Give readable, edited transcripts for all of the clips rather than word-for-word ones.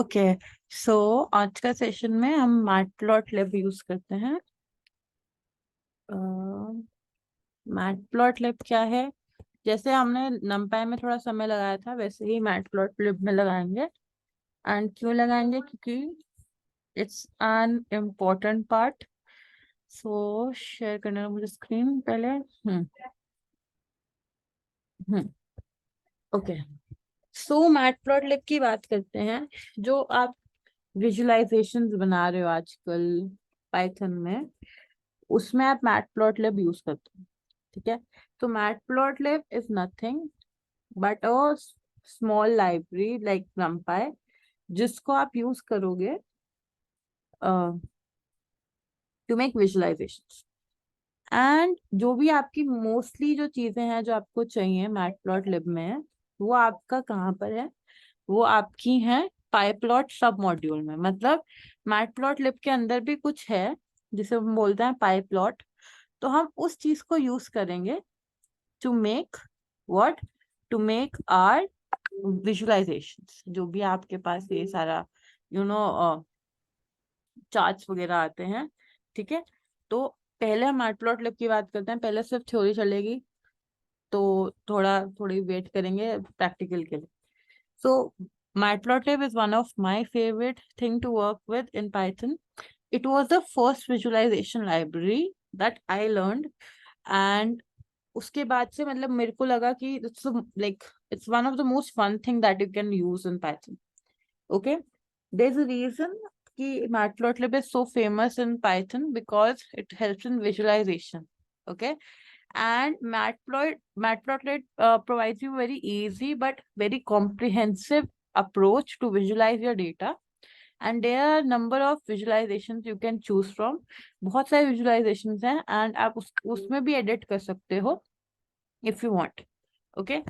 Okay, सो आज का session में हम मैटप्लॉटलिब यूज करते हैं। मैटप्लॉटलिब क्या है? जैसे हमने नमपाई में थोड़ा समय लगाया था, वैसे ही मैटप्लॉटलिब में लगाएंगे। एंड क्यों लगाएंगे? क्योंकि it's an important part. So share करने का मुझे स्क्रीन पहले। हम्म ओके, सो मैटप्लॉटलिब की बात करते हैं। जो आप विजुअलाइजेशंस बना रहे हो आजकल पाइथन में, उसमें आप मैटप्लॉटलिब यूज करते हो। ठीक है, तो matplotlib is nothing but a small library like numpy, जिसको आप यूज करोगे टू मेक विजुअलाइजेशंस। एंड जो भी आपकी मोस्टली जो चीजें हैं जो आपको चाहिए मैटप्लॉटलिब में, वो आपका कहाँ पर है? वो आपकी है पाईप्लॉट सब मॉड्यूल में। मतलब मैटप्लॉटलिब के अंदर भी कुछ है जिसे हम बोलते हैं पाईप्लॉट। तो हम उस चीज को यूज करेंगे to make what? To make our visualisations. जो भी आपके पास ये सारा यू नो चार्ट्स वगैरह आते हैं। ठीक है, तो पहले हम मैटप्लॉटलिब की बात करते हैं। पहले सिर्फ थ्योरी चलेगी, तो थोड़ी वेट करेंगे प्रैक्टिकल के लिए। सो matplotlib is one of my favorite thing to work with in Python. It was the first visualization library that I learned, and उसके बाद से मतलब मेरे को लगा कि it's one of the most fun thing that you can use in Python. Okay, there's a reason कि Matplotlib is so famous in Python because it helps in visualization. Okay, and Matplotlib provides you very easy but very comprehensive approach to visualize your data. And there are number of visualizations you can choose from. बहुत सारे visualizations हैं and आप उसमें भी edit कर सकते हो if you want. Okay,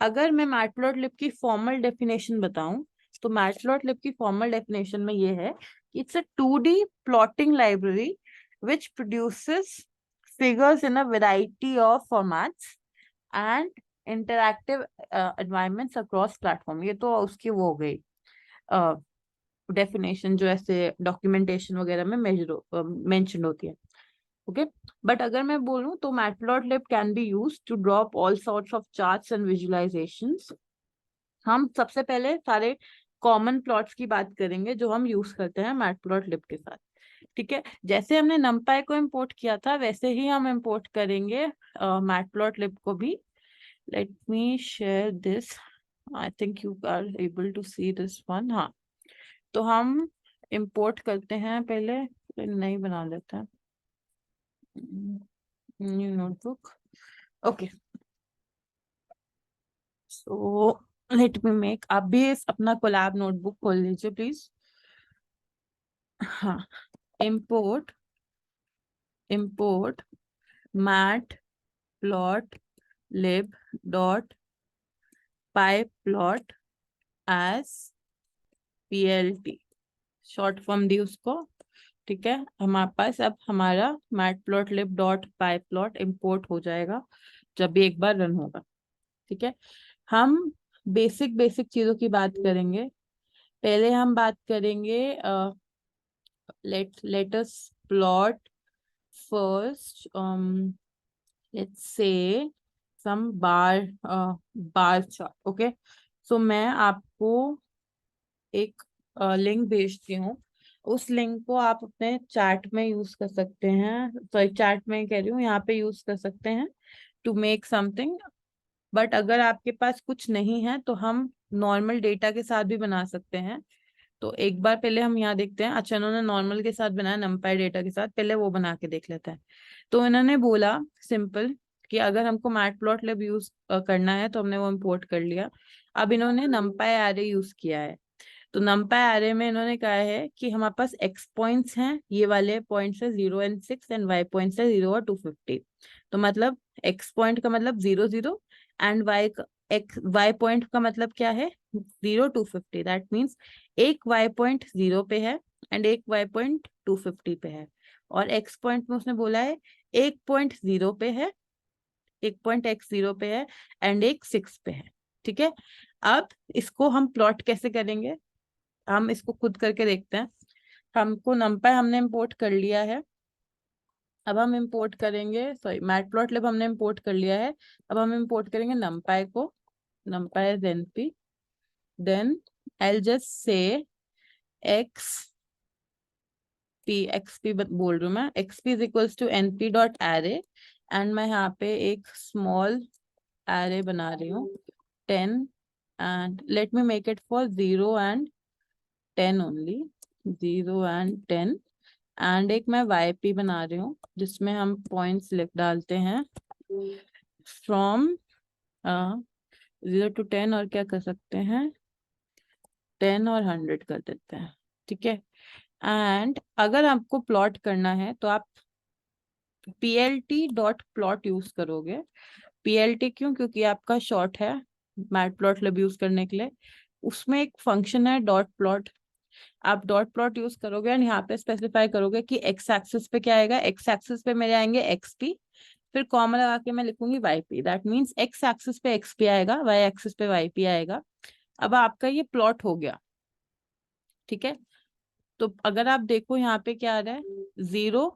अगर मैं मैटप्लॉटलिब की फॉर्मल डेफिनेशन बताऊं, तो मैटप्लॉटलिब की फॉर्मल डेफिनेशन में ये है कि it's a 2D plotting library which produces figures in a variety of formats and interactive environments across platform. ये तो उसकी वो हो गई डेफिनेशन जो ऐसे डॉक्यूमेंटेशन वगैरह में मेंशन होती है। ओके, बट अगर मैं बोलूं तो matplotlib can be use to drop all sorts of charts and visualisations. हम सबसे पहले सारे कॉमन प्लॉट्स की बात करेंगे जो हम यूज करते हैं मैटप्लॉटलिब के साथ। ठीक है, जैसे हमने numpy को इंपोर्ट किया था वैसे ही हम इंपोर्ट करेंगे मैटप्लॉटलिब को भी। Let me share this. I think you are able to see this one. हाँ, तो हम इंपोर्ट करते हैं, पहले नई बना लेते हैं new notebook. Okay, so let me make. आप भी अपना कोलैब नोटबुक खोल लीजिए प्लीज। हाँ, import import matplotlib dot pyplot as plt, short form दी उसको। ठीक है, हमारे पास अब हमारा मैटप्लॉटलिब डॉट पाईप्लॉट इम्पोर्ट हो जाएगा जब भी एक बार रन होगा। ठीक है, हम बेसिक बेसिक चीजों की बात करेंगे। पहले हम बात करेंगे let us plot first, let's say some bar chart. Okay, so मैं आपको एक लिंक भेजती हूँ। उस लिंक को आप अपने चैट में यूज कर सकते हैं, सॉरी चैट में कह रही हूँ, यहाँ पे यूज कर सकते हैं टू मेक समथिंग। बट अगर आपके पास कुछ नहीं है तो हम नॉर्मल डेटा के साथ भी बना सकते हैं। तो एक बार पहले हम यहाँ देखते हैं। अच्छा, इन्होंने नॉर्मल के साथ बनाया, नमपाई डेटा के साथ, पहले वो बना के देख लेते हैं। तो इन्होंने बोला सिंपल कि अगर हमको मैटप्लॉटलिब यूज करना है तो हमने वो इम्पोर्ट कर लिया। अब इन्होंने नमपाई एरे यूज किया है। तो नमपाई एरे में इन्होंने कहा है कि हमारे पास एक्स पॉइंट्स हैं, ये वाले पॉइंट्स है 0 और 6, एंड वाई पॉइंट्स है 0 और 250। तो मतलब एक्स पॉइंट का मतलब 0 0, एंड वाई पॉइंट का मतलब क्या है? 0 250। दैट मीन्स एक वाई पॉइंट 0 पे है एंड एक वाई पॉइंट 250 पे है। और एक्स पॉइंट में उसने बोला है एक पॉइंट 0 पे है, एक पॉइंट एक्स 0 पे है एंड एक 6 पे है। ठीक है, अब इसको हम प्लॉट कैसे करेंगे? हम इसको खुद करके देखते हैं। हमको numpy हमने इंपोर्ट कर लिया है। अब हम इंपोर्ट करेंगे, सॉरी मैटप्लॉटलिब हमने इंपोर्ट कर लिया है। अब हम इंपोर्ट करेंगे numpy को। numpy is np, then I'll just say x xp बोल रही हूँ मैं, xp is equals to np dot array, and मैं यहाँ पे एक स्मॉल array बना रही हूँ 10, and let me make it for 0 and 10 only, 0 and 10, and एक मैं yp बना रही हूँ जिसमें हम पॉइंट्स लिख डालते हैं फ्रॉम 0 to 10, और क्या कर सकते हैं 10 और 100 कर देते हैं, ठीक है। एंड अगर आपको प्लॉट करना है तो आप plt.plot यूज करोगे। plt क्यों? क्योंकि आपका शॉर्ट है मैटप्लॉटलिब यूज करने के लिए। उसमें एक फंक्शन है डॉट प्लॉट, आप डॉट प्लॉट यूज करोगे एंड यहाँ पे स्पेसिफाई करोगे कि एक्स एक्सिस पे क्या आएगा। एक्स एक्सिस पे मेरे आएंगे एक्सपी, फिर कॉमा लगा के मैं लिखूंगी YP, that means x axis पे एक्सपी आएगा, वाई एक्सिस पे वाईपी आएगा। अब आपका ये प्लॉट हो गया, ठीक है। तो अगर आप देखो यहाँ पे क्या आ रहा है 0,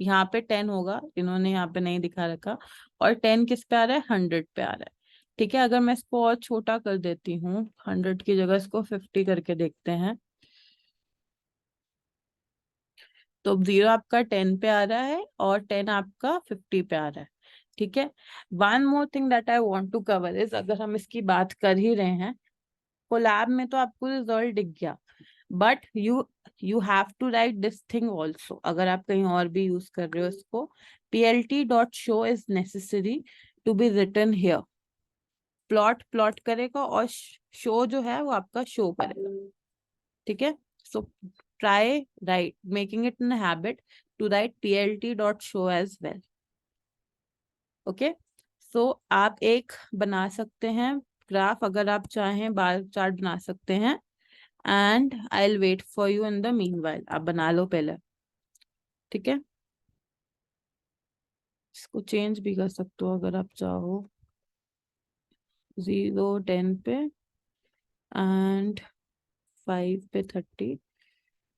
यहाँ पे 10 होगा, इन्होंने यहाँ पे नहीं दिखा रखा, और 10 किस पे आ रहा है 100 पे आ रहा है, ठीक है। अगर मैं इसको और छोटा कर देती हूँ 100 की जगह इसको 50 करके देखते हैं, तो 0 आपका 10 पे आ रहा है और 10 आपका 50 पे आ रहा है, ठीक है। One more thing that I want to cover is, अगर हम इसकी बात कर ही रहे हैं, कोलैब में तो आपको रिजल्ट दिख गया, but you have to write this thing also. अगर आप कहीं और भी यूज कर रहे हो इसको, plt.show is necessary to be written here. Plot plot करेगा और शो जो है वो आपका शो करेगा, ठीक है। So try write making it an habit to write plt.show as well, okay. So आप एक बना सकते हैं ग्राफ, अगर आप चाहें बार चार्ट बना सकते हैं, and I will wait for you in the meanwhile. आप बना लो पहले, ठीक है। इसको चेंज भी कर सकते हो अगर आप चाहो, 0 10 पे एंड 5 पे 30।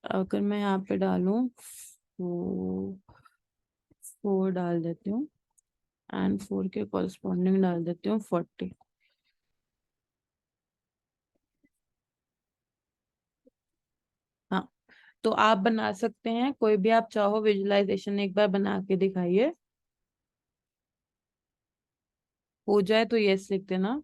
अगर मैं यहाँ पे डालूं 4 डाल देती हूँ, एंड 4 के कॉरस्पॉन्डिंग डाल देती हूँ 40। हाँ, तो आप बना सकते हैं, कोई भी आप चाहो विजुअलाइजेशन एक बार बना के दिखाइए। हो जाए तो यस लिख देना।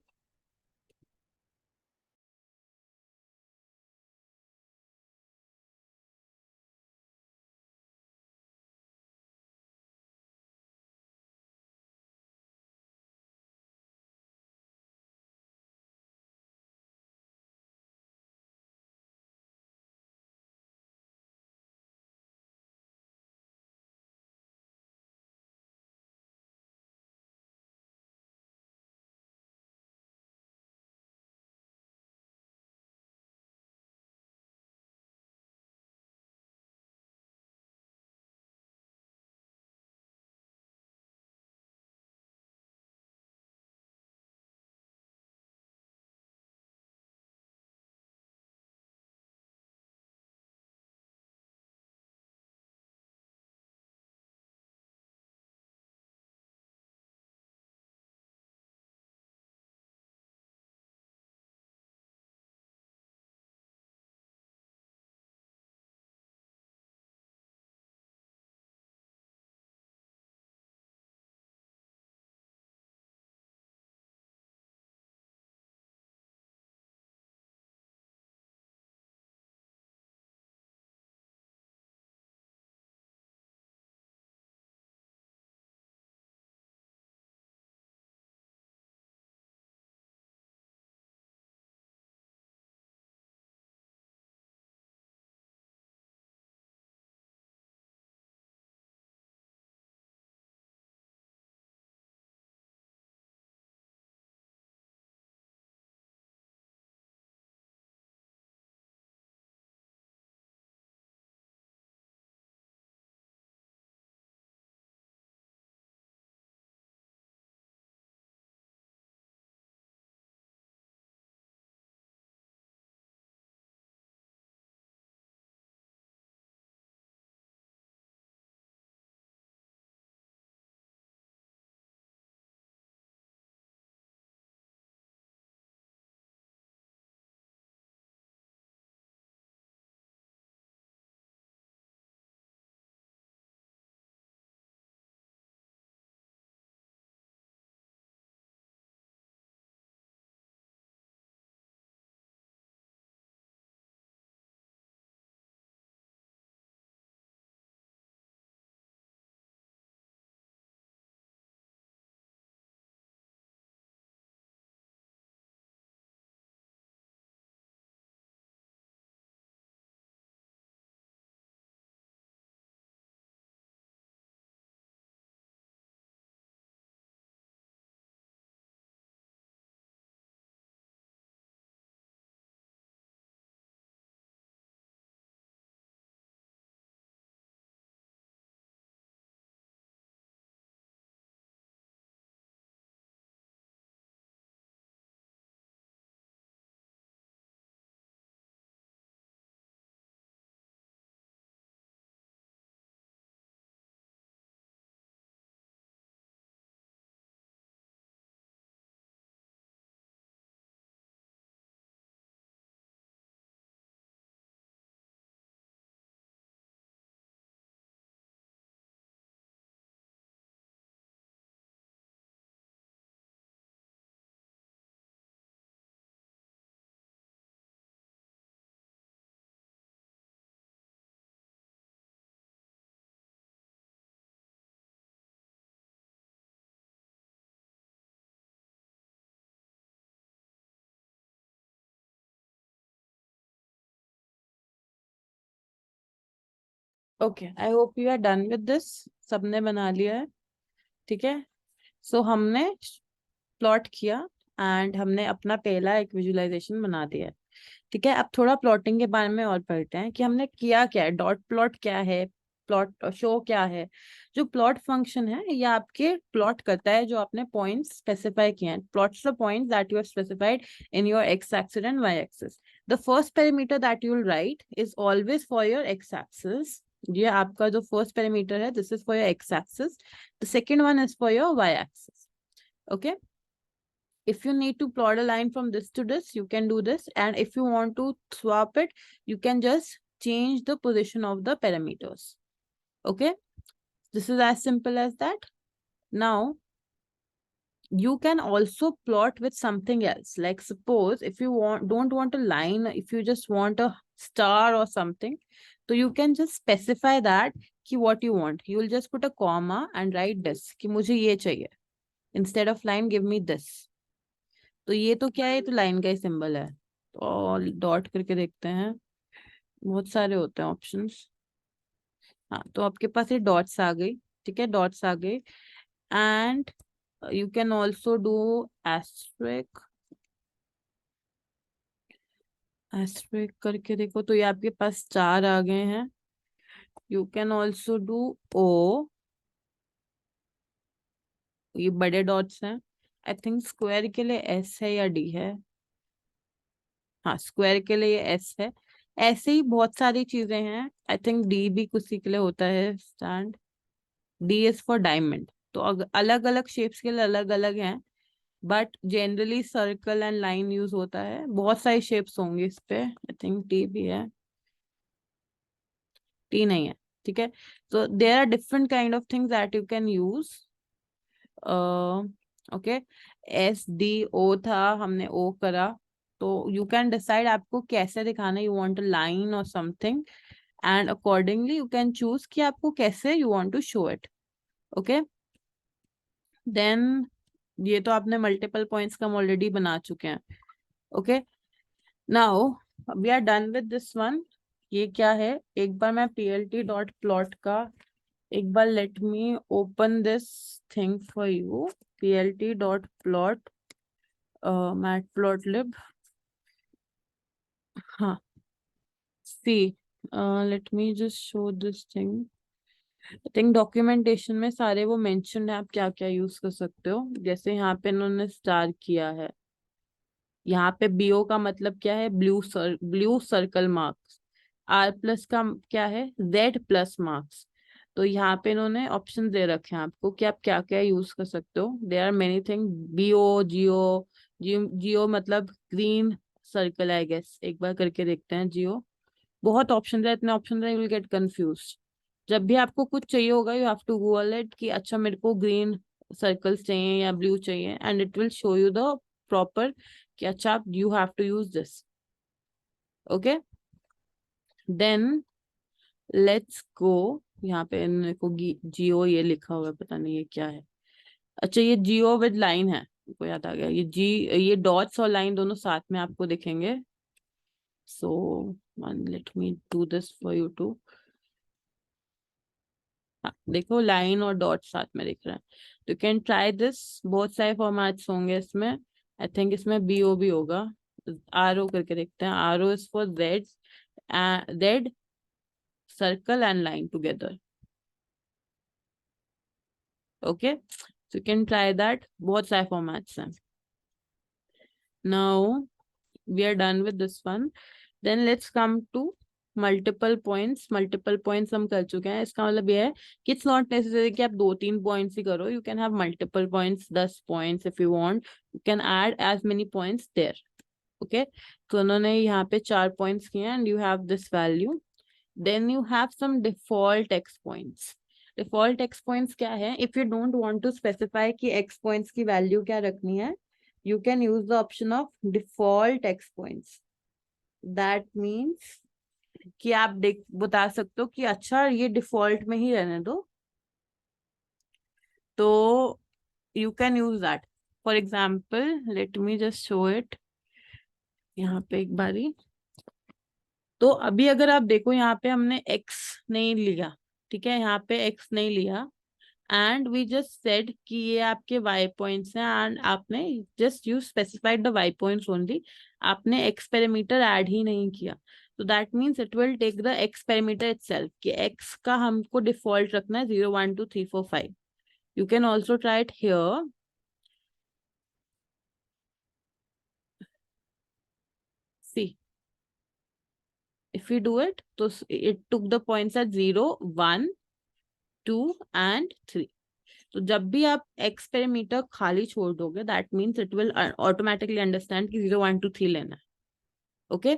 Okay, I hope you are done with this. सबने बना लिया है, ठीक है। सो हमने प्लॉट किया एंड हमने अपना पहला एक विजुअलाइजेशन बना दिया है, ठीक है। अब थोड़ा प्लॉटिंग के बारे में और पढ़ते हैं कि हमने किया क्या है, डॉट प्लॉट क्या है, प्लॉट शो क्या है। जो प्लॉट फंक्शन है ये आपके प्लॉट करता है जो आपने पॉइंट्स स्पेसिफाई किए हैं। Plots the points that you have specified in your x axis and y axis. The first parameter that you will write is always for your x axis. ये आपका जो फर्स्ट पैरामीटर है, this is for your x axis. The second one is for your y axis. Okay, if you need to plot a line from this to this, you can do this. And if you want to swap it, you can just change the position of the parameters. Okay, this is as simple as that. Now, you can also plot with something else. Like suppose if you don't want a line, if you just want a star or something, so you can just specify that ki what you want. You will just put a comma and write this ki mujhe ye chahiye. Instead of line, give me this. तो ये तो क्या है, तो line का ही symbol है। तो dot करके देखते हैं, बहुत सारे होते हैं ऑप्शंस। हाँ, तो आपके पास ये डॉट्स आ गई, ठीक है, डॉट्स आ गई। And you can also do asterisk. Asterisk करके देखो तो ये आपके पास 4 आ गए हैं। यू कैन ऑल्सो डू ओ, ये बड़े डॉट्स हैं। आई थिंक स्क्वायर के लिए एस है या डी है। हाँ, स्क्वायर के लिए एस है। ऐसे ही बहुत सारी चीजें हैं। आई थिंक डी भी किसी के लिए होता है stand. D is for diamond. तो अलग अलग शेप्स के लिए अलग अलग हैं, but generally circle and line use होता है। बहुत सारी शेप्स होंगी इस पे। आई थिंक टी भी है, टी नहीं है, ठीक है। तो there are different kind of things that you can use. Okay, S D O था, हमने ओ करा। तो यू कैन डिसाइड आपको कैसे दिखाना है, यू वांट अ लाइन और something, and accordingly you can choose कि आपको कैसे you want to show it. Okay, then ये तो आपने मल्टीपल पॉइंट्स का हम ऑलरेडी बना चुके हैं। Okay, now we are done with this one. ये क्या है, एक बार मैं plt डॉट प्लॉट का, एक बार let me open this thing for you. plt dot plot matplotlib. हाँ, see, let me just show this thing. I think documentation में सारे वो मेंशन है, आप क्या क्या यूज कर सकते हो। जैसे यहाँ पे इन्होंने स्टार किया है, यहाँ पे बीओ का मतलब क्या है, blue circle marks. R plus का क्या है, जेड प्लस मार्क्स। तो यहाँ पे इन्होंने ऑप्शन दे रखे हैं आपको कि आप क्या क्या यूज कर सकते हो। There are many thing, B O, G O. G O मतलब ग्रीन सर्कल, आई गेस। एक बार करके देखते हैं जियो। बहुत ऑप्शन है, इतने ऑप्शन है, यू विल गेट कंफ्यूज। जब भी आपको कुछ चाहिए होगा, you have to Google it कि अच्छा मेरे को ग्रीन सर्कल्स चाहिए या ब्लू चाहिए, and it will show you the proper कि अच्छा you have to use this. Okay, then let's go. यहाँ पे मेरे को जियो ये लिखा हुआ है, पता नहीं ये क्या है। अच्छा, ये जियो विद लाइन है, को याद आ गया। ये डॉट्स और लाइन दोनों साथ में आपको दिखेंगे। So one, let me do this for you too. हाँ, देखो लाइन और डॉट साथ में दिख रहा है। तो यू कैन ट्राई दिस। बहुत सारे फॉर्मेट्स होंगे इसमें। आई थिंक इसमें बीओ भी होगा। आर ओ करके देखते हैं। R O is for Z, Z circle and line together. Okay, so you can try that. बहुत सारे फॉर्मेट्स हैं। Now we are done with this one. Then let's come to multiple points. Multiple points हम कर चुके हैं। इसका मतलब ये है कि इट्स नॉट नेसेसरी कि आप 2-3 पॉइंट्स ही करो। You can have multiple points, 10 points if you want. You can add as many points there. Okay, तो उन्होंने यहाँ पे 4 पॉइंट्स किए and you have this value. Then you have some default x points. Default x points क्या है, if you don't want to specify कि x points की value क्या रखनी है, you can use the option of default X points. That means कि आप बता सकते हो कि अच्छा ये डिफॉल्ट में ही रहने दो। तो you can use that. For example, let me just show it यहाँ पे एक बारी। तो अभी अगर आप देखो यहाँ पे हमने x नहीं लिया, ठीक है, यहाँ पे x नहीं लिया, एंड वी जस्ट सेड कि ये आपके y पॉइंट्स हैं, एंड आपने just you specified the y points only, आपने x पैरामीटर ऐड ही नहीं किया। तो that means it will take the x parameter itself, कि x का हमको डिफॉल्ट रखना है 0 1 2 3 4 5। You can also try it here. See, if we do it, तो it took the points at 0 1 2 and 3। तो जब भी आप x पैरामीटर खाली छोड़ दोगे, that means it will automatically understand कि 0 1 2 3 लेना है। Okay,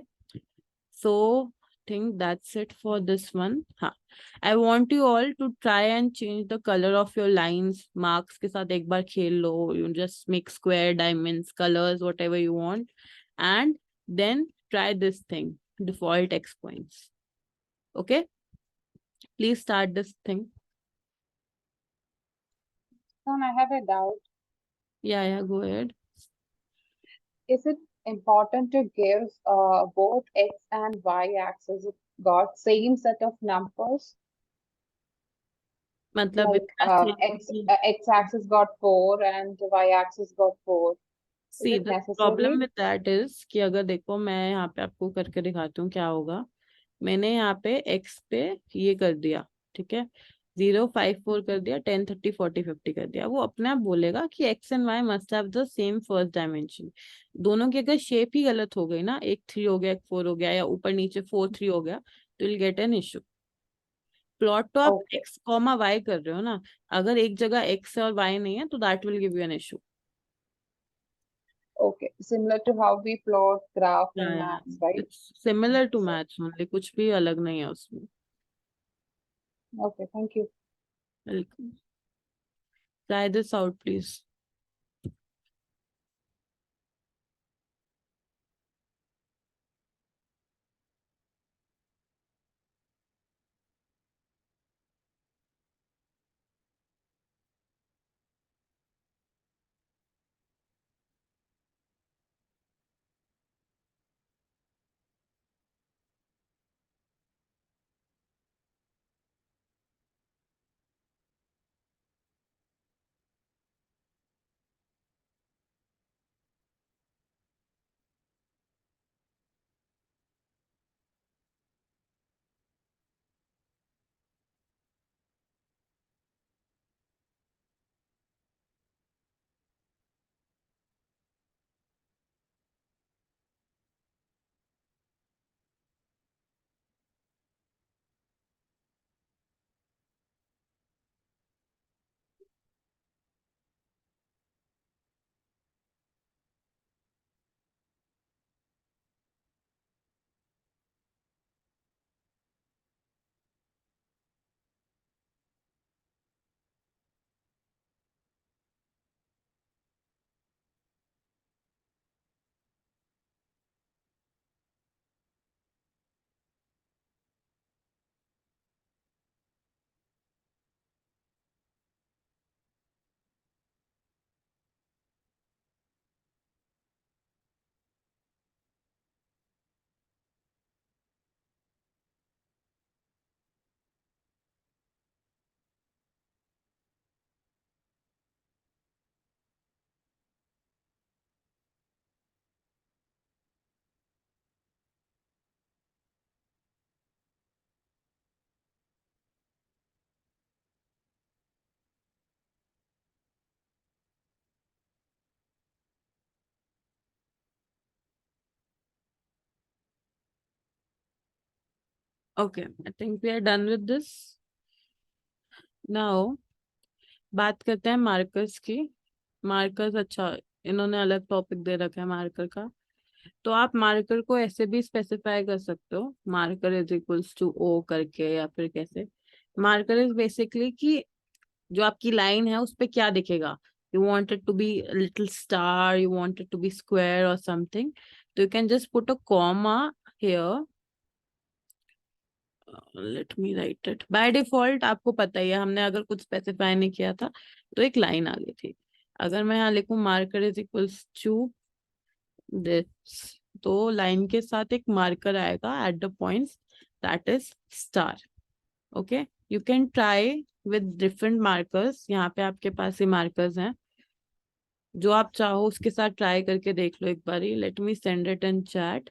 so think that's it for this one. हाँ, I want you all to try and change the colour of your lines. Marks के साथ एक बार खेल लो, you just make square, diamonds, colours, whatever you want, and then try this thing, default x points. Okay, please start this thing. I have a doubt. Yeah, go ahead. Is it important to give both x and y axis got same set of numbers? मतलब Like x axis got 4 and y axis got 4. Is see it the problem necessary? With that is कि अगर देखो, मैं यहाँ पे आपको करके दिखाती हूँ क्या होगा। मैंने यहाँ पे x पे ये कर दिया, ठीक है, 0 5 4 कर दिया, 10 30 40 50 कर दिया, वो अपने आप बोलेगा कि x and y must have the same first dimension. दोनों की अगर शेप ही गलत हो गई ना, एक 3 हो गया, एक 4 हो गया, या ऊपर नीचे 4 3 हो गया, तो will get an issue. Plot तो आप Okay. x कॉमा y कर रहे हो ना, अगर एक जगह x है और y नहीं है, तो that will give you an issue. Okay. Similar to how we plot graph या in maths, right? It's similar to maths only, कुछ भी अलग नहीं है उसमें। Okay, thank you. Welcome, try this out please. Okay, I think we are done with this. Now बात करते हैं मार्कर्स की। मार्कर्स, अच्छा, इन्होंने अलग टॉपिक दे रखा है मार्कर का। तो आप मार्कर को ऐसे भी स्पेसिफाई कर सकते हो, marker is equals to O करके, या फिर कैसे। मार्कर इज बेसिकली कि जो आपकी लाइन है उस पे क्या दिखेगा। You want it to be little star, you want it to be square और समथिंग, तो you can just put a comma here. Let me write it. By default आपको पता ही है, हमने अगर कुछ स्पेसिफाई नहीं किया था तो एक लाइन आ गई थी। अगर मैं यहाँ लिखूं marker is equals to this, तो लाइन के साथ एक मार्कर आएगा at the points, that is star. Okay, you can try with different markers. यहाँ पे आपके पास ये मार्कर्स हैं, जो आप चाहो उसके साथ ट्राई करके देख लो एक बारी। Let me send it in chat.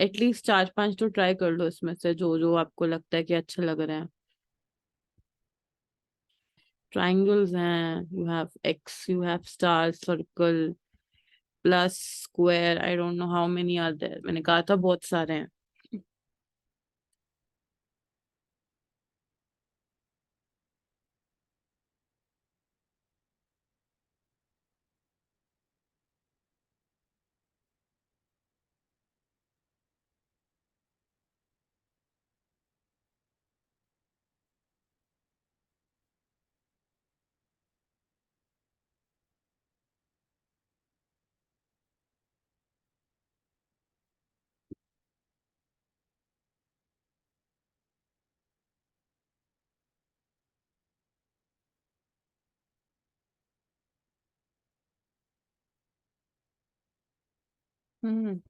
At least 4-5 तो ट्राई कर लो इसमें से, जो जो आपको लगता है कि अच्छा लग रहा है। ट्राइंगल्स हैं, you have X, you have star, circle, plus, square, I don't know how many are there, मैंने कहा था बहुत सारे हैं। Hmm.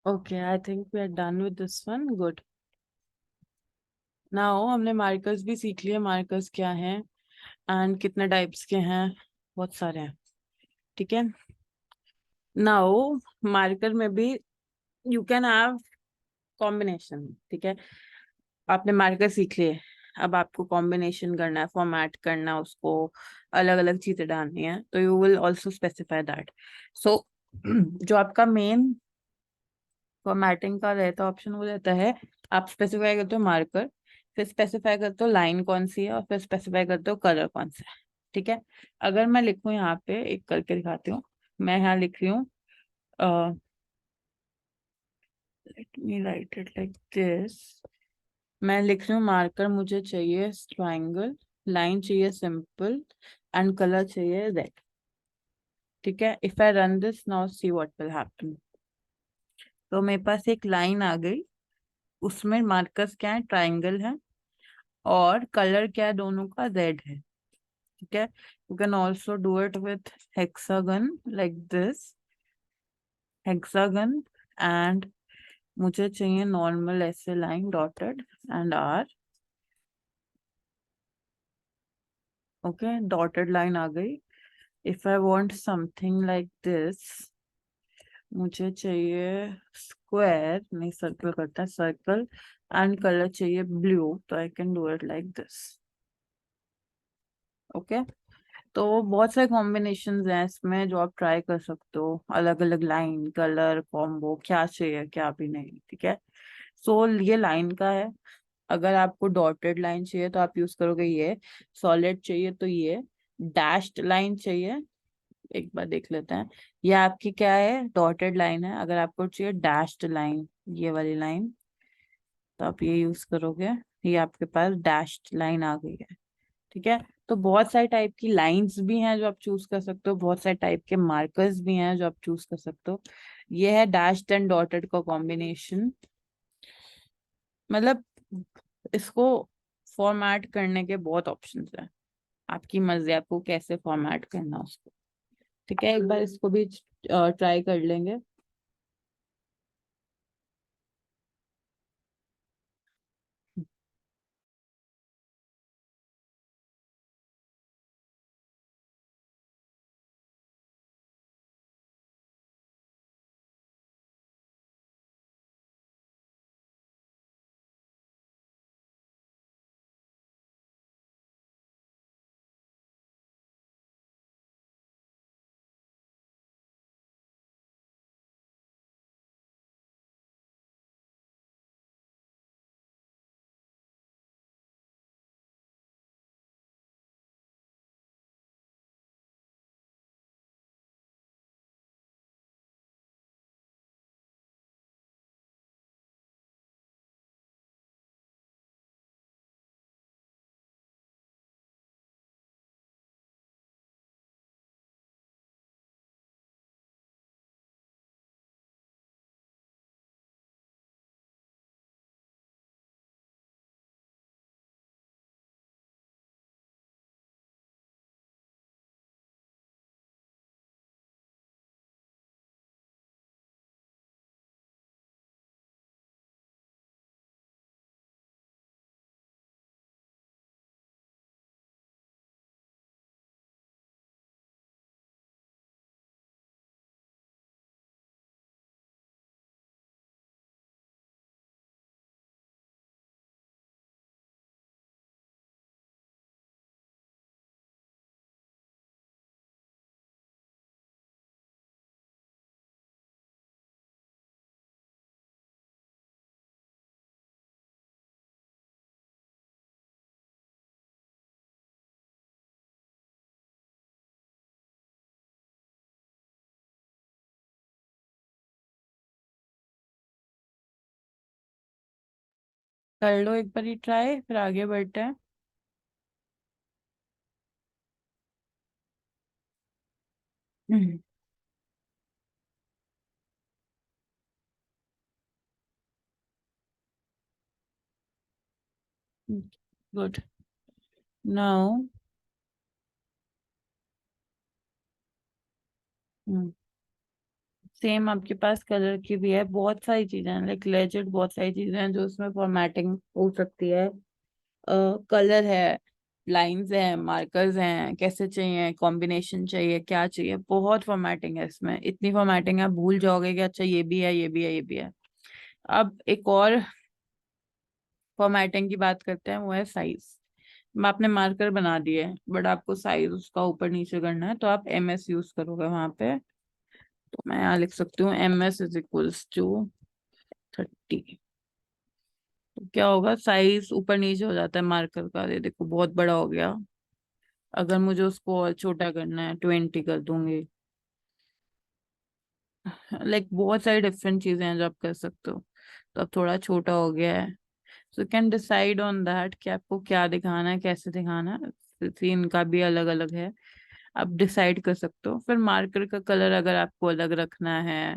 Okay, I think we are done with this one. Good. Now हमने मार्कर्स भी सीख लिए, मार्कर्स क्या हैं एंड कितने टाइप्स के हैं, बहुत सारे हैं। ठीक है, नाउ मार्कर में भी यू कैन हैव कॉम्बिनेशन। ठीक है, आपने मार्कर सीख लिए, अब आपको कॉम्बिनेशन करना है, फॉर्मेट करना है उसको, अलग अलग चीजें डालनी है, तो you will also specify that. So जो आपका मेन फॉर्मेटिंग का रहता है ऑप्शन, वो रहता है आप स्पेसिफाई करते हो मार्कर, फिर स्पेसिफाई करते हो लाइन कौन सी है, और फिर स्पेसिफाई करते हो कलर कौन सा है। ठीक है, अगर मैं लिखूं यहाँ पे, एक करके दिखाती हूँ। मैं यहाँ लिख रही हूँ, late me write it like this. मैं लिख रही हूँ मार्कर मुझे चाहिए ट्राइंगल, लाइन चाहिए सिंपल, एंड कलर चाहिए रेड। ठीक है, if I run this now, see what will happen. तो मेरे पास एक लाइन आ गई, उसमें मार्कर्स क्या है, ट्राइंगल है, और कलर क्या है दोनों का, रेड है। ठीक है, you can also do it with hexagon like this, hexagon. And मुझे चाहिए नॉर्मल ऐसे line, dotted and R. Okay, dotted line आ गई। If I want something like this, मुझे चाहिए स्क्वायर, नहीं सर्कल करता है, सर्कल, एंड कलर चाहिए ब्लू, तो I can do it like this. Okay, तो बहुत सारे कॉम्बिनेशंस हैं इसमें जो आप ट्राई कर सकते हो, अलग अलग लाइन कलर कॉम्बो, क्या चाहिए क्या भी नहीं। ठीक है, सो ये लाइन का है। अगर आपको डॉटेड लाइन चाहिए तो आप यूज करोगे ये, सॉलिड चाहिए तो ये, डैश्ड लाइन चाहिए, एक बार देख लेते हैं। ये आपकी क्या है, डॉटेड लाइन है। अगर आपको चाहिए डैश्ड लाइन, ये वाली लाइन, तो आप ये यूज करोगे, ये आपके पास डैश्ड लाइन आ गई है। ठीक है, तो बहुत सारे टाइप की लाइंस भी हैं जो आप चूज कर सकते हो, बहुत सारे टाइप के मार्कर्स भी हैं जो आप चूज कर सकते हो। ये है डैश्ड एंड डॉटेड का कॉम्बिनेशन। मतलब इसको फॉर्मेट करने के बहुत ऑप्शंस हैं, आपकी मर्जी है आपको कैसे फॉर्मेट करना उसको। ठीक है, एक बार इसको भी ट्राई कर लेंगे। कर लो एक बार ट्राई, फिर आगे बढ़ते हैं। गुड। नाउ सेम आपके पास कलर की भी है, बहुत सारी चीजें हैं, लाइक लेजिट बहुत सारी चीजें हैं जो उसमें फॉर्मेटिंग हो सकती है। कलर है, लाइंस हैं, मार्कर्स हैं, कैसे चाहिए, कॉम्बिनेशन चाहिए, क्या चाहिए, बहुत फॉर्मेटिंग है इसमें, इतनी फॉर्मेटिंग है आप भूल जाओगे कि अच्छा ये भी है, ये भी है, ये भी है। अब एक और फॉर्मेटिंग की बात करते हैं, वो है साइज। आपने मार्कर बना दिए बट आपको साइज उसका ऊपर नीचे करना है, तो आप MS यूज करोगे वहां पे। तो मैं यहाँ लिख सकती हूँ MS = 30। तो क्या होगा, साइज ऊपर नीचे हो जाता है मार्कर का, ये देखो बहुत बड़ा हो गया। अगर मुझे उसको और छोटा करना है 20 कर दूंगी। लाइक बहुत सारी डिफरेंट चीजें हैं जो आप कर सकते हो। तो अब थोड़ा छोटा हो गया है, so can decide on that कि आपको क्या दिखाना है, कैसे दिखाना है। सीन का भी अलग अलग है, आप डिसाइड कर सकते हो। फिर मार्कर का कलर अगर आपको अलग रखना है,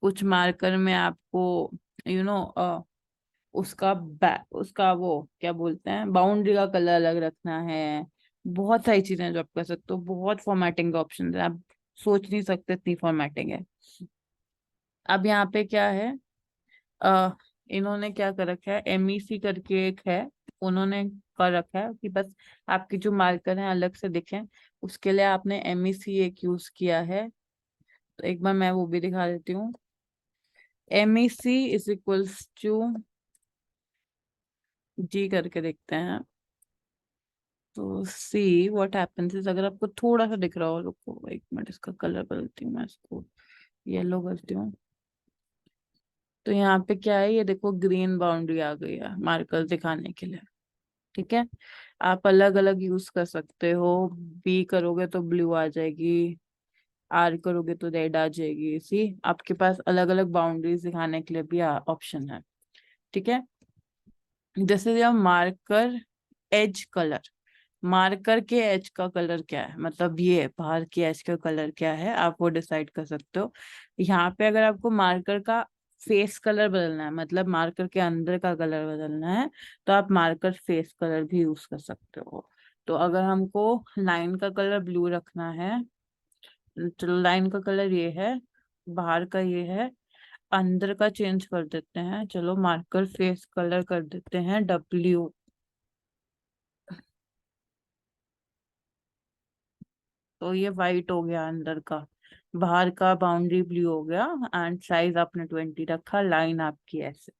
कुछ मार्कर में आपको यू नो उसका वो क्या बोलते हैं, बाउंड्री का कलर अलग रखना है। बहुत सारी चीजें हैं जो आप कर सकते हो, बहुत फॉर्मेटिंग का ऑप्शन है, आप सोच नहीं सकते इतनी फॉर्मेटिंग है। अब यहाँ पे क्या है, अ इन्होंने क्या कर रखा है, MEC करके एक है, उन्होंने कर रखा है कि बस आपके जो मार्कर हैं अलग से दिखें, उसके लिए आपने MEC एक यूज किया है। तो एक बार मैं वो भी दिखा देती हूँ। MEC = G करके देखते हैं। तो सी व्हाट हैपेंस इज, अगर आपको थोड़ा सा दिख रहा हो, रुको एक मिनट, इसका कलर बदलती हूँ मैं, इसको येलो करती हूँ। तो यहाँ पे क्या है, ये देखो ग्रीन बाउंड्री आ गई है मार्कर दिखाने के लिए। ठीक है, आप अलग अलग यूज कर सकते हो। B करोगे तो ब्लू आ जाएगी, R करोगे तो रेड आ जाएगी। सी आपके पास अलग अलग बाउंड्रीज दिखाने के लिए भी ऑप्शन है। ठीक है, जैसे जब मार्कर एज कलर, मार्कर के एज का कलर क्या है, मतलब ये बाहर की एज का कलर क्या है, आप वो डिसाइड कर सकते हो। यहाँ पे अगर आपको मार्कर का फेस कलर बदलना है, मतलब मार्कर के अंदर का कलर बदलना है, तो आप मार्कर फेस कलर भी यूज कर सकते हो। तो अगर हमको लाइन का कलर ब्लू रखना है, चलो लाइन का कलर ये है, बाहर का ये है, अंदर का चेंज कर देते हैं, चलो मार्कर फेस कलर कर देते हैं W। तो ये वाइट हो गया अंदर का, बाहर का बाउंड्री ब्लू हो गया, एंड साइज आपने 20 रखा, लाइन आपकी ऐसे।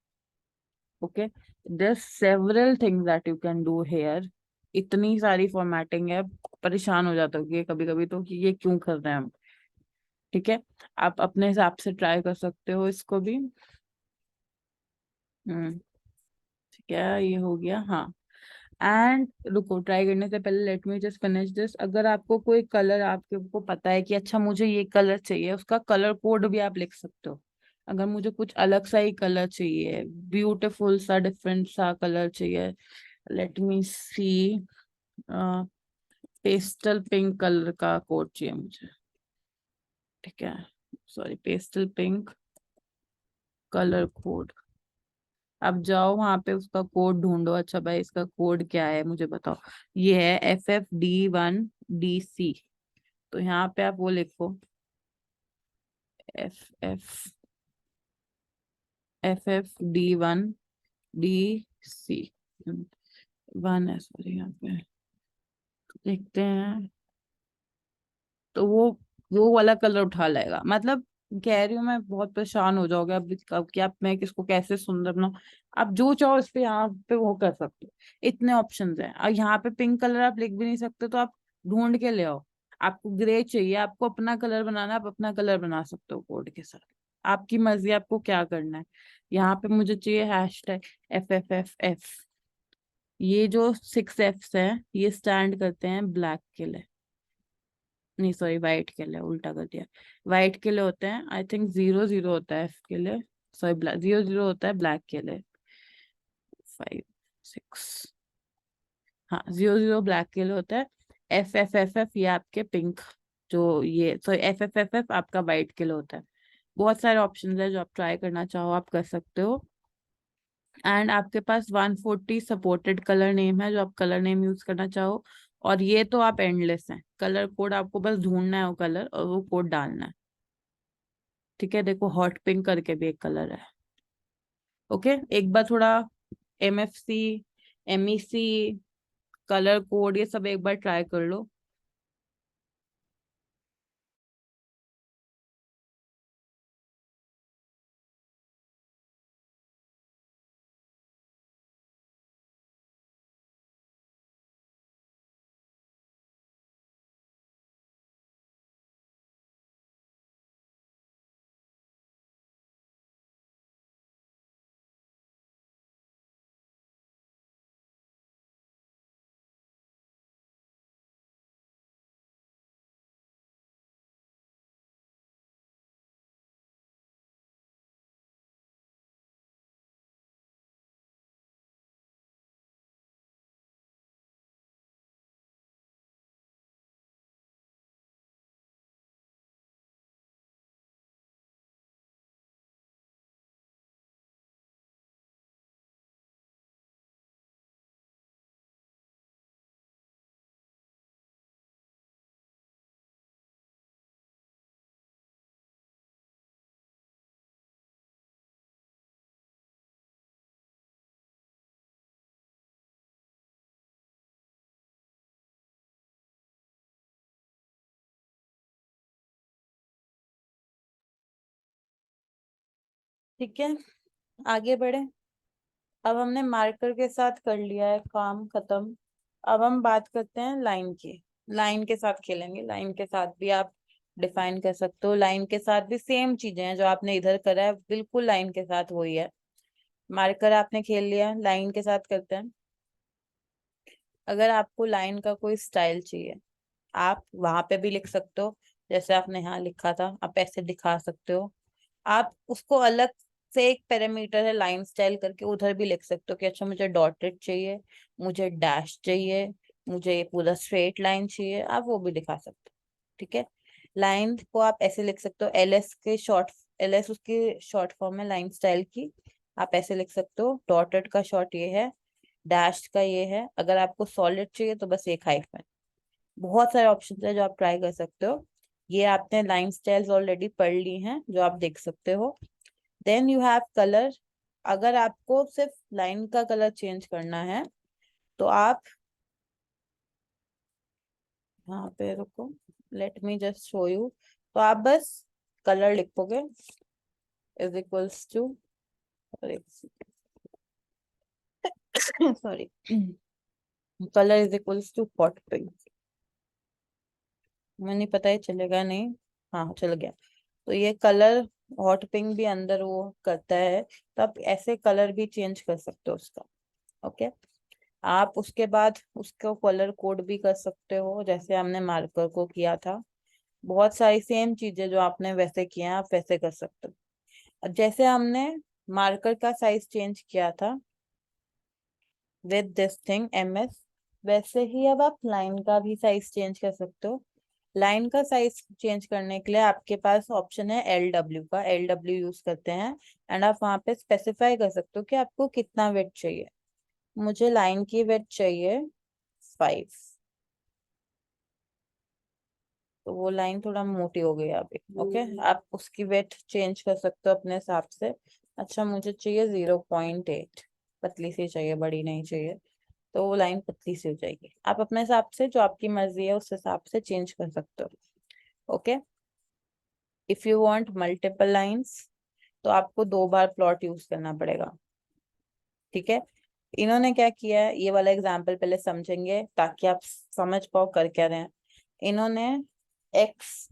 Okay, there several things that you can do here. इतनी सारी फॉर्मेटिंग है, परेशान हो जाता हूँ कि कभी कभी तो कि ये क्यों कर रहे हैं हम। ठीक है, आप अपने हिसाब से ट्राई कर सकते हो इसको भी। हम्म, ठीक है, ये हो गया। हाँ, एंड रुको, ट्राई करने से पहले late me just finish this. अगर आपको कोई कलर आपके को पता है कि अच्छा मुझे ये कलर चाहिए, उसका कलर कोड भी आप लिख सकते हो। अगर मुझे कुछ अलग सा ही कलर चाहिए, ब्यूटीफुल सा डिफरेंट सा कलर चाहिए, लेट मी सी, पेस्टल पिंक कलर का कोड चाहिए मुझे। ठीक है, sorry, pastel pink colour code. अब जाओ वहां पे उसका कोड ढूंढो, अच्छा भाई इसका कोड क्या है मुझे बताओ। ये है FFD1DC। तो यहाँ पे आप वो लिखो, FFD1DC। वन है, सॉरी, यहाँ पे लिखते हैं, तो वो वाला कलर उठा लेगा। मतलब कह रही हूँ मैं, बहुत परेशान हो जाओगे अब कि आप मैं किसको कैसे सुंदर बनाऊं। आप जो चाहो इस पे यहाँ पे वो कर सकते हो, इतने ऑप्शंस हैं। और यहाँ पे पिंक कलर आप लिख भी नहीं सकते, तो आप ढूंढ के ले आओ। आपको ग्रे चाहिए, आपको अपना कलर बनाना है, आप अपना कलर बना सकते हो कोड के साथ। आपकी मर्जी, आपको क्या करना है। यहाँ पे मुझे चाहिए #FFFF। ये जो 6 Fs हैं, ये स्टैंड करते हैं ब्लैक के लिए, नहीं सॉरी, वाइट के लिए, उल्टा कर दिया। वाइट के लिए होते हैं, आई थिंक 0 0 होता है F के लिए, सॉरी, ब्लैक 0 0 होता है ब्लैक के लिए। 5 6, हाँ 0 0 ब्लैक के लिए होता है। FFFF ये आपके पिंक, जो ये सॉरी FFFF आपका वाइट के लिए होता है। बहुत सारे ऑप्शन है, जो आप ट्राई करना चाहो आप कर सकते हो। एंड आपके पास 140 सपोर्टेड कलर नेम है, जो आप कलर नेम यूज करना चाहो। और ये तो आप एंडलेस हैं, कलर कोड आपको बस ढूंढना है वो कलर, और वो कोड डालना है। ठीक है, देखो हॉट पिंक करके भी एक कलर है। ओके, एक बार थोड़ा MFC, MEC, कलर कोड, ये सब एक बार ट्राई कर लो। ठीक है, आगे बढ़े। अब हमने मार्कर के साथ कर लिया है काम खत्म। अब हम बात करते हैं लाइन की। लाइन के साथ खेलेंगे, लाइन के साथ भी आप डिफाइन कर सकते हो, लाइन के साथ भी सेम चीजें हैं, जो आपने इधर करा है बिल्कुल लाइन के साथ वही है। मार्कर आपने खेल लिया, लाइन के साथ करते हैं। अगर आपको लाइन का कोई स्टाइल चाहिए, आप वहां पे भी लिख सकते हो, जैसे आपने यहाँ लिखा था, आप ऐसे दिखा सकते हो। आप उसको अलग से एक पैरामीटर है लाइन स्टाइल करके, उधर भी लिख सकते हो कि अच्छा मुझे डॉटेड चाहिए, मुझे डैश चाहिए, मुझे पूरा स्ट्रेट लाइन चाहिए, आप वो भी दिखा सकते हो। ठीक है, लाइन को आप ऐसे लिख सकते हो, LS के शॉर्ट LS उसकी शॉर्ट फॉर्म है लाइन स्टाइल की, आप ऐसे लिख सकते हो। डॉटेड का शॉर्ट ये है, डैश का ये है। अगर आपको सॉलिड चाहिए तो बस एक हाइफन। बहुत सारे ऑप्शन है जो आप ट्राई कर सकते हो। ये आपने लाइन स्टाइल्स ऑलरेडी पढ़ ली हैं जो आप देख सकते हो। Then you have colour. अगर आपको सिर्फ लाइन का कलर चेंज करना है तो आप यहाँ पे रुको, let me just show you. तो आप बस कलर लिखोगे is equals to, sorry, colour is equals to hot pink. मुझे नहीं पता है चलेगा नहीं, हाँ चल गया। तो ये कलर हॉट पिंक भी अंदर वो करता है, तो आप ऐसे कलर भी चेंज कर सकते हो उसका। ओके। आप उसके बाद उसको कलर कोड भी कर सकते हो जैसे हमने मार्कर को किया था। बहुत सारी सेम चीजें जो आपने वैसे किया है आप वैसे कर सकते हो। अब जैसे हमने मार्कर का साइज चेंज किया था विद दिस थिंग MS, वैसे ही अब आप लाइन का भी साइज चेंज कर सकते हो। लाइन का साइज चेंज करने के लिए आपके पास ऑप्शन है LW का, LW यूज करते हैं। एंड आप वहां पे स्पेसिफाई कर सकते हो कि आपको कितना वेट चाहिए। मुझे लाइन की वेट चाहिए 5, तो वो लाइन थोड़ा मोटी हो गई अभी। ओके, आप उसकी वेट चेंज कर सकते हो अपने हिसाब से। अच्छा मुझे चाहिए 0.8, पतली सी चाहिए, बड़ी नहीं चाहिए। तो वो लाइन पतली सी हो जाएगी। आप अपने हिसाब से जो आपकी मर्जी है उस हिसाब से चेंज कर सकते हो। Okay. If you want multiple lines तो आपको 2 बार प्लॉट यूज करना पड़ेगा। ठीक है। इन्होंने क्या किया है, ये वाला एग्जाम्पल पहले समझेंगे ताकि आप समझ पाओ कर क्या रहे हैं। इन्होंने एक्स,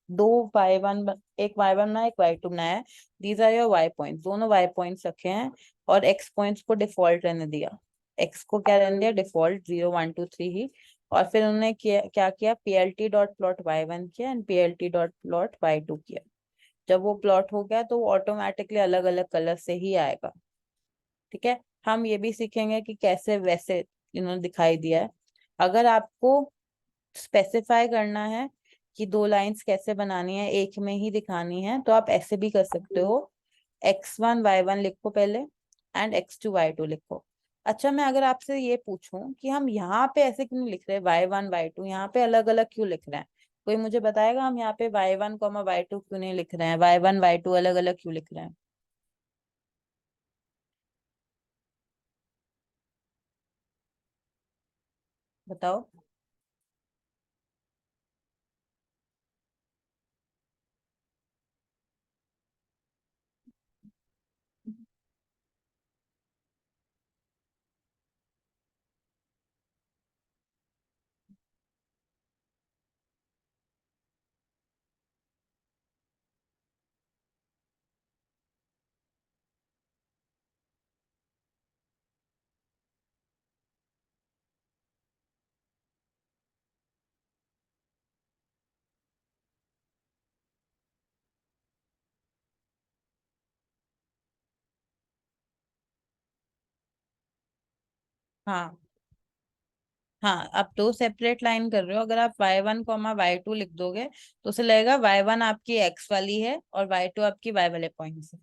दो y1, एक y1 बनाया एक y2 बनाया है। These are your y points, दोनों y पॉइंट्स रखे हैं और x पॉइंट्स को डिफॉल्ट रहने दिया। x को क्या रहने दिया, डिफॉल्ट 0 1 2 3 ही। और फिर उन्होंने क्या किया, PLT डॉट प्लॉट y1 किया and PLT dot plot y2 किया। जब वो प्लॉट हो गया तो वो ऑटोमेटिकली अलग अलग कलर से ही आएगा। ठीक है। हम ये भी सीखेंगे कि कैसे वैसे इन्होंने दिखाई दिया है। अगर आपको स्पेसिफाई करना है कि 2 लाइंस कैसे बनानी है, एक में ही दिखानी है, तो आप ऐसे भी कर सकते हो। X1 Y1 लिखो पहले एंड X2 Y2 लिखो। अच्छा मैं अगर आपसे ये पूछूं कि हम यहाँ पे ऐसे क्यों नहीं लिख रहे, Y1 Y2 यहाँ पे अलग अलग क्यों लिख रहे हैं? कोई मुझे बताएगा हम यहाँ पे Y1 Y2 क्यों नहीं लिख रहे हैं, Y1 Y2 अलग अलग क्यों लिख रहे हैं? बताओ। हाँ हाँ, आप 2 सेपरेट लाइन कर रहे हो। अगर आप Y1 Y2 लिख दोगे तो उसे लगेगा Y1 आपकी X वाली है और Y2 आपकी Y वाले पॉइंट है।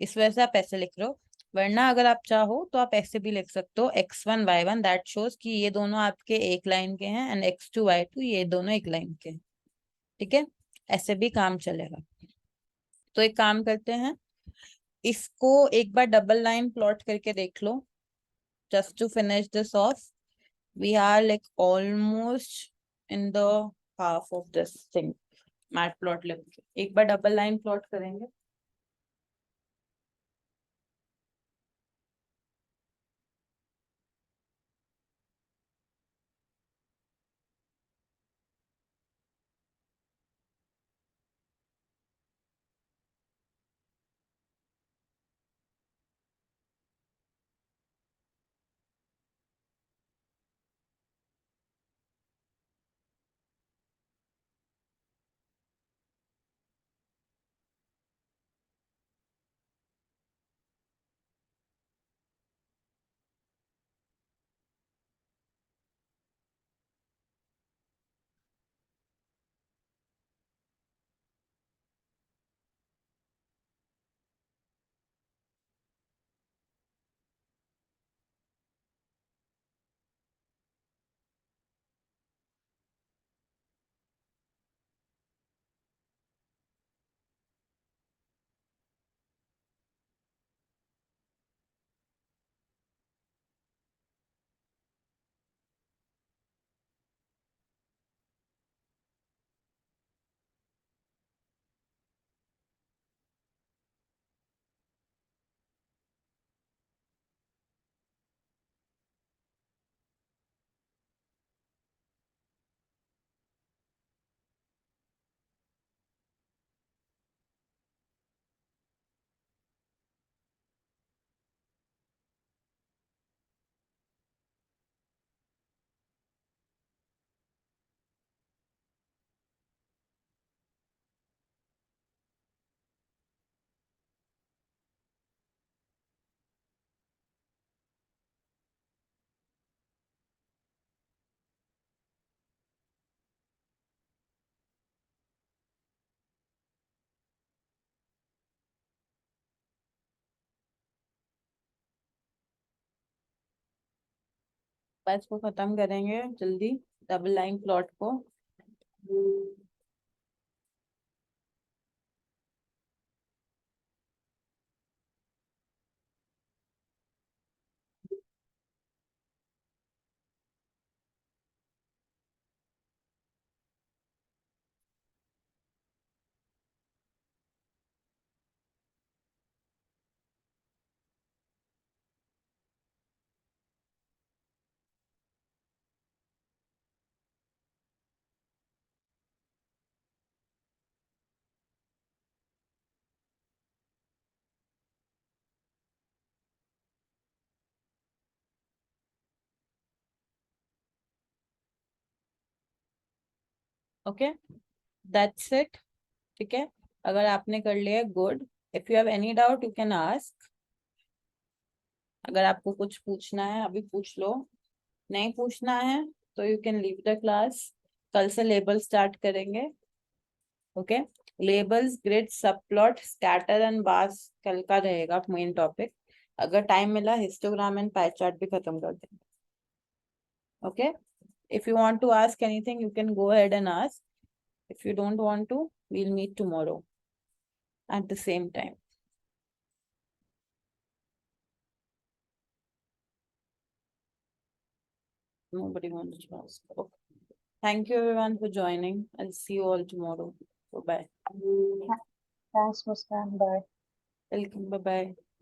इस वजह से आप ऐसे लिख रहे हो। वरना अगर आप चाहो तो आप ऐसे भी लिख सकते हो, X1 Y1 दैट शोज कि ये दोनों आपके एक लाइन के हैं एंड X2 Y2 ये दोनों एक लाइन के हैं। ठीक है, ऐसे भी काम चलेगा। तो एक काम करते हैं, इसको एक बार डबल लाइन प्लॉट करके देख लो just to finish this off. we are like almost in the half of this thing, matplotlib लेके एक बार डबल लाइन प्लॉट करेंगे। बस को खत्म करेंगे जल्दी, डबल लाइन प्लॉट को। Okay, that's it. ठीक है, अगर आपने कर लिया good. If you have any doubt you can ask. अगर आपको कुछ पूछना है अभी पूछ लो, नहीं पूछना है तो you can leave the class. कल से लेबल स्टार्ट करेंगे। Okay, labels, grid, subplot, scatter and bars कल का रहेगा मेन टॉपिक। अगर टाइम मिला हिस्टोग्राम एंड पाई चार्ट भी खत्म कर देंगे। Okay, if you want to ask anything you can go ahead and ask. If you don't want to, we'll meet tomorrow at the same time. Nobody wants to ask. Okay. Thank you everyone for joining. I'll see you all tomorrow. Bye bye. Thanks, Muskan. Bye. Welcome. Bye bye.